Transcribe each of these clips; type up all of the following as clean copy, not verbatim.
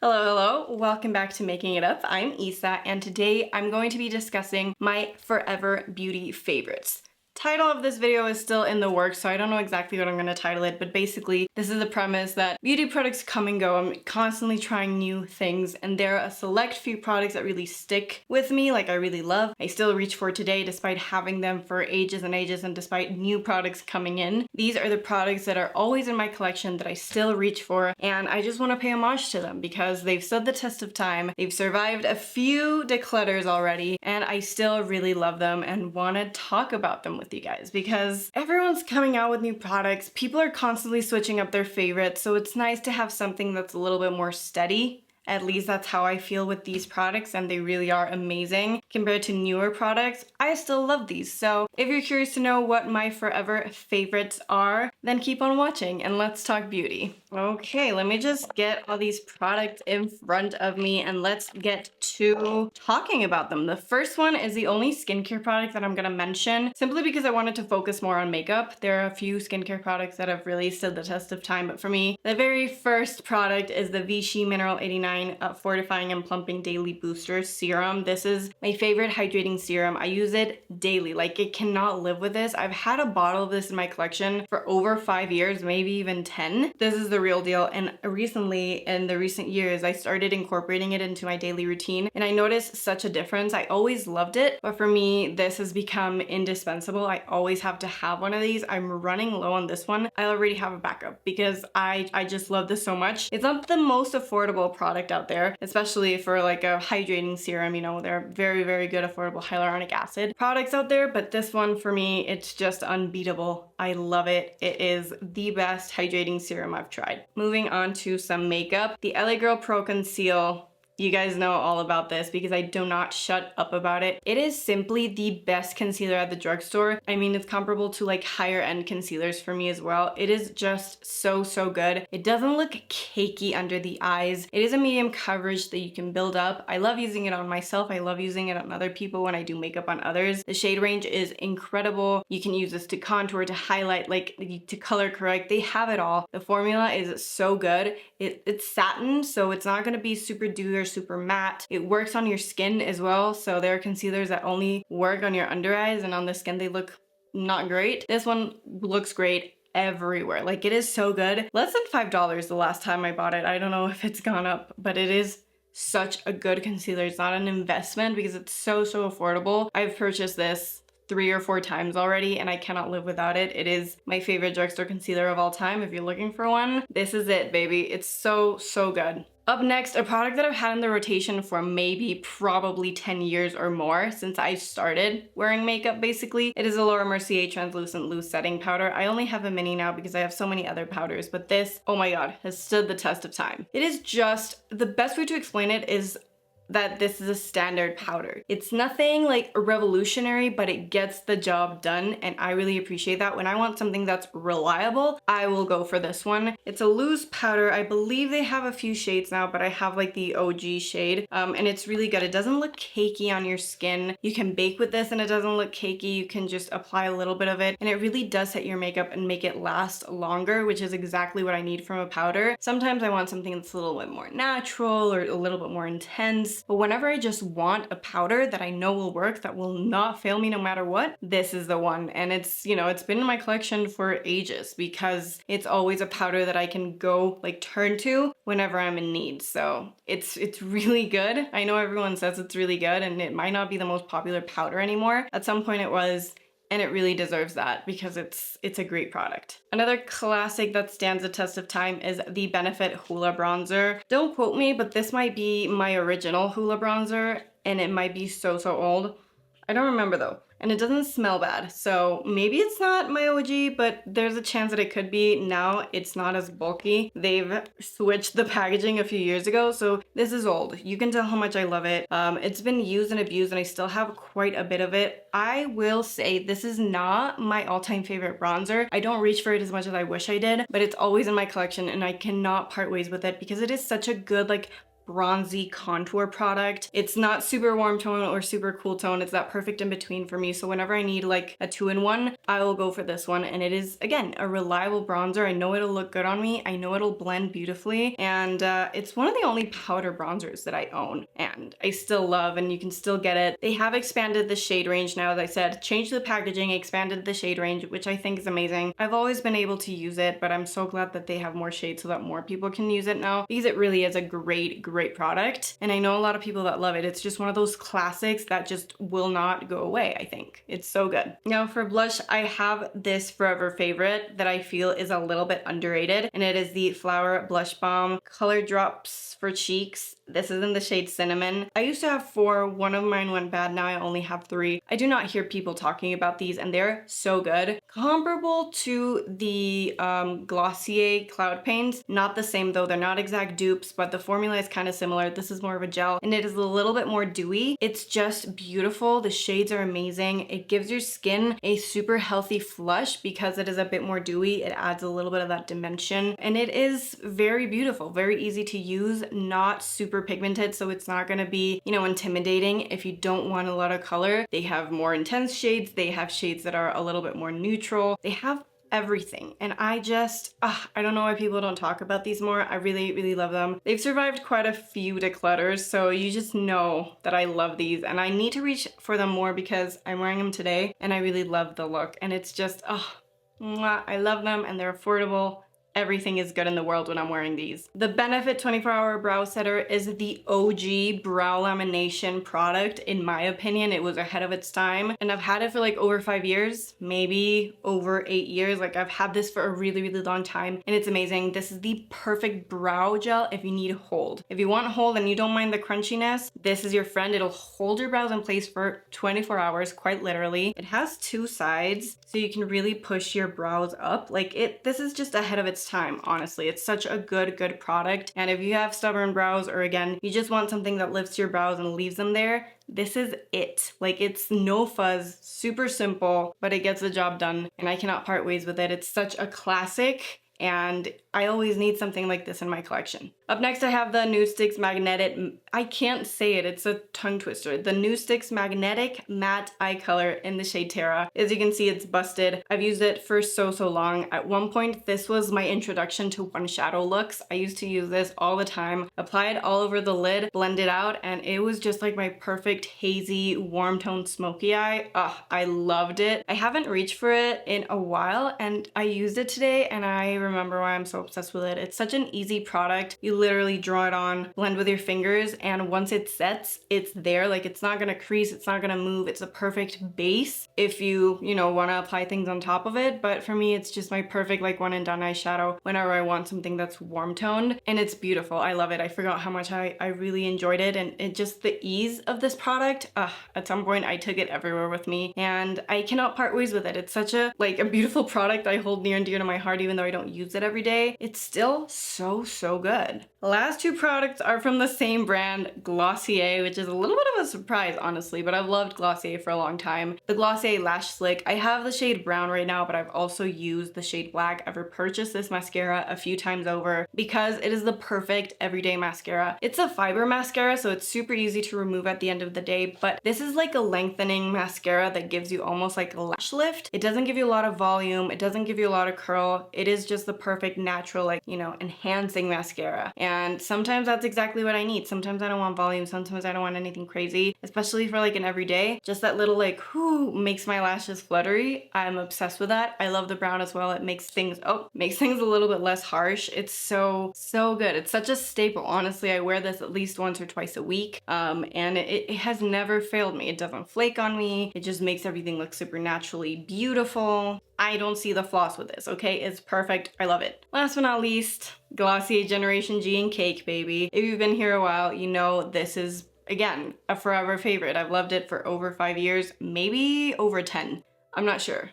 Hello, hello. Welcome back to Making It Up. I'm Isa, and today I'm going to be discussing my Forever Beauty favorites. Title of this video is still in the works, so I don't know exactly what I'm going to title it, but basically this is the premise that beauty products come and go. I'm constantly trying new things, and there are a select few products that really stick with me, like I really love. I still reach for today despite having them for ages and ages and despite new products coming in. These are the products that are always in my collection that I still reach for, and I just want to pay homage to them because they've stood the test of time. They've survived a few declutters already, and I still really love them and want to talk about them with you guys because everyone's coming out with new products. People are constantly switching up their favorites, so it's nice to have something that's a little bit more steady. At least that's how I feel with these products, and they really are amazing. Compared to newer products, I still love these. So if you're curious to know what my forever favorites are, then keep on watching and let's talk beauty. Okay, let me just get all these products in front of me and let's get to talking about them. The first one is the only skincare product that I'm gonna mention simply because I wanted to focus more on makeup. There are a few skincare products that have really stood the test of time, but for me, the very first product is the Vichy Mineral 89 Fortifying and Plumping Daily Booster Serum. This is my favorite hydrating serum. I use it daily. Like, it cannot live with this. I've had a bottle of this in my collection for over 5 years, maybe even 10. This is the real deal, and recently, in the recent years, I started incorporating it into my daily routine, and I noticed such a difference. I always loved it, but for me, this has become indispensable. I always have to have one of these. I'm running low on this one. I already have a backup because I just love this so much. It's not the most affordable product out there, especially for like a hydrating serum. You know, they're very, very good affordable hyaluronic acid products out there, but this one for me, it's just unbeatable. I love it. It is the best hydrating serum I've tried. Moving on to some makeup. The LA Girl Pro Conceal. You guys know all about this because I do not shut up about it. It is simply the best concealer at the drugstore. I mean, it's comparable to like higher end concealers for me as well. It is just so, so good. It doesn't look cakey under the eyes. It is a medium coverage that you can build up. I love using it on myself. I love using it on other people when I do makeup on others. The shade range is incredible. You can use this to contour, to highlight, like to color correct. They have it all. The formula is so good. It's satin, so it's not gonna be super dewy or super matte. It works on your skin as well. So there are concealers that only work on your under eyes, and on the skin they look not great. This one looks great everywhere. Like, it is so good. Less than $5 the last time I bought it. I don't know if it's gone up, but it is such a good concealer. It's not an investment because it's so, so affordable. I've purchased this 3 or 4 times already, and I cannot live without it. It is my favorite drugstore concealer of all time. If you're looking for one, this is it, baby. It's so, so good. Up next, a product that I've had in the rotation for probably 10 years or more since I started wearing makeup, basically. It is a Laura Mercier Translucent Loose Setting Powder. I only have a mini now because I have so many other powders, but this, oh my god, has stood the test of time. It is just, the best way to explain it is that this is a standard powder. It's nothing like revolutionary, but it gets the job done, and I really appreciate that. When I want something that's reliable, I will go for this one. It's a loose powder. I believe they have a few shades now, but I have like the OG shade, and it's really good. It doesn't look cakey on your skin. You can bake with this and it doesn't look cakey. You can just apply a little bit of it, and it really does set your makeup and make it last longer, which is exactly what I need from a powder. Sometimes I want something that's a little bit more natural or a little bit more intense. But whenever I just want a powder that I know will work, that will not fail me no matter what, this is the one. And it's, you know, it's been in my collection for ages because it's always a powder that I can go like turn to whenever I'm in need. So it's really good. I know everyone says it's really good, and it might not be the most popular powder anymore. At some point it was, and it really deserves that because it's a great product. Another classic that stands the test of time is the Benefit Hoola Bronzer. Don't quote me, but this might be my original Hoola bronzer, and it might be so, so old. I don't remember though. And it doesn't smell bad, so maybe it's not my OG, but there's a chance that it could be. Now it's not as bulky. They've switched the packaging a few years ago, so this is old. You can tell how much I love it. It's been used and abused, and I still have quite a bit of it. I will say this is not my all-time favorite bronzer. I don't reach for it as much as I wish I did, but it's always in my collection, and I cannot part ways with it because it is such a good, like, bronzy contour product. It's not super warm tone or super cool tone. It's that perfect in between for me. So whenever I need like a 2-in-1, I will go for this one. And it is, again, a reliable bronzer. I know it'll look good on me. I know it'll blend beautifully. And it's one of the only powder bronzers that I own and I still love, and you can still get it. They have expanded the shade range now, as I said, changed the packaging, expanded the shade range, which I think is amazing. I've always been able to use it, but I'm so glad that they have more shades so that more people can use it now, because it really is a great, great product. And I know a lot of people that love it. It's just one of those classics that just will not go away, I think. It's so good. Now for blush, I have this forever favorite that I feel is a little bit underrated, and it is the Flower Blush Balm Color Drops for Cheeks. This is in the shade Cinnamon. I used to have 4, one of mine went bad, now I only have 3. I do not hear people talking about these and they're so good. Comparable to the Glossier Cloud Paints, not the same though, they're not exact dupes, but the formula is kind of similar. This is more of a gel and it is a little bit more dewy. It's just beautiful. The shades are amazing. It gives your skin a super healthy flush because it is a bit more dewy. It adds a little bit of that dimension and it is very beautiful, very easy to use, not super pigmented, so it's not going to be, you know, intimidating if you don't want a lot of color. They have more intense shades, they have shades that are a little bit more neutral, they have everything. And I just, I don't know why people don't talk about these more. I really, really love them. They've survived quite a few declutters, so you just know that I love these and I need to reach for them more because I'm wearing them today and I really love the look and it's just, mwah, I love them and they're affordable. Everything is good in the world when I'm wearing these. The Benefit 24-Hour Brow Setter is the OG brow lamination product. In my opinion, it was ahead of its time. And I've had it for like over 5 years, maybe over 8 years. Like I've had this for a really, really long time and it's amazing. This is the perfect brow gel if you need hold. If you want hold and you don't mind the crunchiness, this is your friend. It'll hold your brows in place for 24 hours, quite literally. It has 2 sides, so you can really push your brows up. Like this is just ahead of its time, honestly. It's such a good product. And if you have stubborn brows or again, you just want something that lifts your brows and leaves them there, this is it. Like it's no fuzz, super simple, but it gets the job done and I cannot part ways with it. It's such a classic and I always need something like this in my collection. Up next, I have the Nudestix Magnetic, I can't say it, it's a tongue twister. The Nudestix Magnetic Matte Eye Color in the shade Terra. As you can see, it's busted. I've used it for so long. At one point, this was my introduction to one shadow looks. I used to use this all the time, apply it all over the lid, blend it out, and it was just like my perfect hazy, warm tone smoky eye. I loved it. I haven't reached for it in a while, and I used it today, and I remember why I'm so obsessed with it. It's such an easy product. You literally draw it on, blend with your fingers, and once it sets, it's there. Like it's not gonna crease, it's not gonna move. It's a perfect base if you know, wanna apply things on top of it. But for me, it's just my perfect like one and done eyeshadow whenever I want something that's warm toned, and it's beautiful. I love it. I forgot how much I really enjoyed it, and it just the ease of this product. At some point I took it everywhere with me and I cannot part ways with it. It's such a beautiful product I hold near and dear to my heart, even though I don't use it every day. It's still so good. The last 2 products are from the same brand, Glossier, which is a little bit of a surprise, honestly, but I've loved Glossier for a long time. The Glossier Lash Slick. I have the shade brown right now, but I've also used the shade black. I've repurchased this mascara a few times over because it is the perfect everyday mascara. It's a fiber mascara, so it's super easy to remove at the end of the day, but this is like a lengthening mascara that gives you almost like a lash lift. It doesn't give you a lot of volume. It doesn't give you a lot of curl. It is just the perfect natural, like, you know, enhancing mascara. And sometimes that's exactly what I need. Sometimes I don't want volume. Sometimes I don't want anything crazy, especially for like an everyday. Just that little like, whoo, makes my lashes fluttery. I'm obsessed with that. I love the brown as well. It makes things a little bit less harsh. It's so good. It's such a staple. Honestly, I wear this at least once or twice a week. And it has never failed me. It doesn't flake on me. It just makes everything look super naturally beautiful. I don't see the flaws with this, okay? It's perfect. I love it. Last but not least, Glossier Generation G in Cake, baby. If you've been here a while, you know this is, again, a forever favorite. I've loved it for over 5 years, maybe over 10. I'm not sure.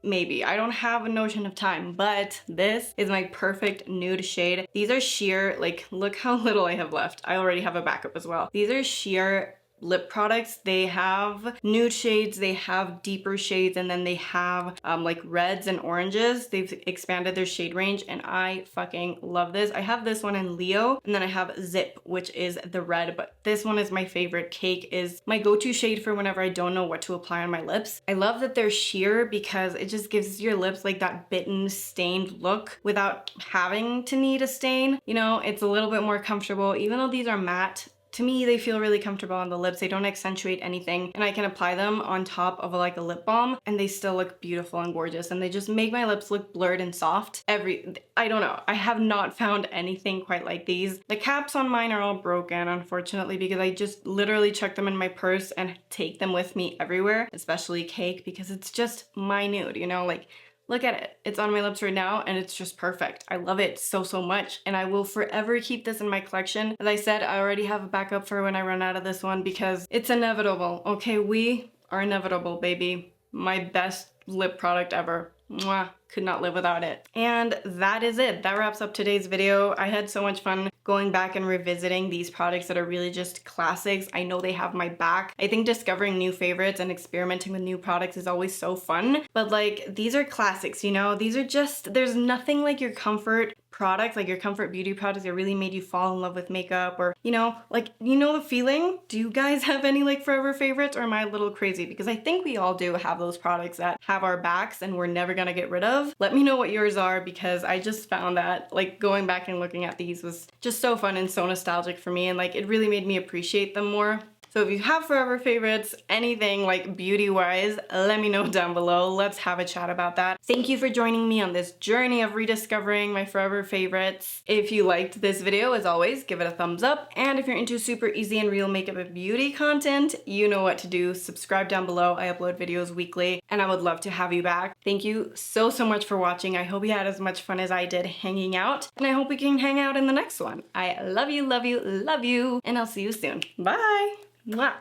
Maybe. I don't have a notion of time, but this is my perfect nude shade. These are sheer, like, look how little I have left. I already have a backup as well. These are sheer lip products. They have nude shades, they have deeper shades, and then they have like reds and oranges. They've expanded their shade range and I fucking love this. I have this one in Leo, and then I have Zip, which is the red, but this one is my favorite. Cake is my go-to shade for whenever I don't know what to apply on my lips. I love that they're sheer because it just gives your lips like that bitten, stained look without having to need a stain. You know, it's a little bit more comfortable. Even though these are matte, to me, they feel really comfortable on the lips. They don't accentuate anything, and I can apply them on top of like a lip balm and they still look beautiful and gorgeous, and they just make my lips look blurred and soft. I don't know. I have not found anything quite like these. The caps on mine are all broken, unfortunately, because I just literally chuck them in my purse and take them with me everywhere, especially Cake, because it's just my nude, you know, like, look at it. It's on my lips right now and it's just perfect. I love it so, so much, and I will forever keep this in my collection. As I said, I already have a backup for when I run out of this one because it's inevitable. Okay, we are inevitable, baby. My best lip product ever. Mwah. Could not live without it. And that is it. That wraps up today's video. I had so much fun going back and revisiting these products that are really just classics. I know they have my back. I think discovering new favorites and experimenting with new products is always so fun, but like, these are classics, you know? These are just, there's nothing like your comfort products, like your comfort beauty products that really made you fall in love with makeup, or, you know, like, you know the feeling? Do you guys have any like forever favorites, or am I a little crazy? Because I think we all do have those products that have our backs and we're never gonna get rid of. Let me know what yours are, because I just found that like going back and looking at these was just so fun and so nostalgic for me, and like it really made me appreciate them more. So if you have forever favorites, anything like beauty-wise, let me know down below. Let's have a chat about that. Thank you for joining me on this journey of rediscovering my forever favorites. If you liked this video, as always, give it a thumbs up. And if you're into super easy and real makeup and beauty content, you know what to do. Subscribe down below. I upload videos weekly, and I would love to have you back. Thank you so, so much for watching. I hope you had as much fun as I did hanging out, and I hope we can hang out in the next one. I love you, love you, love you, and I'll see you soon. Bye! Mwah.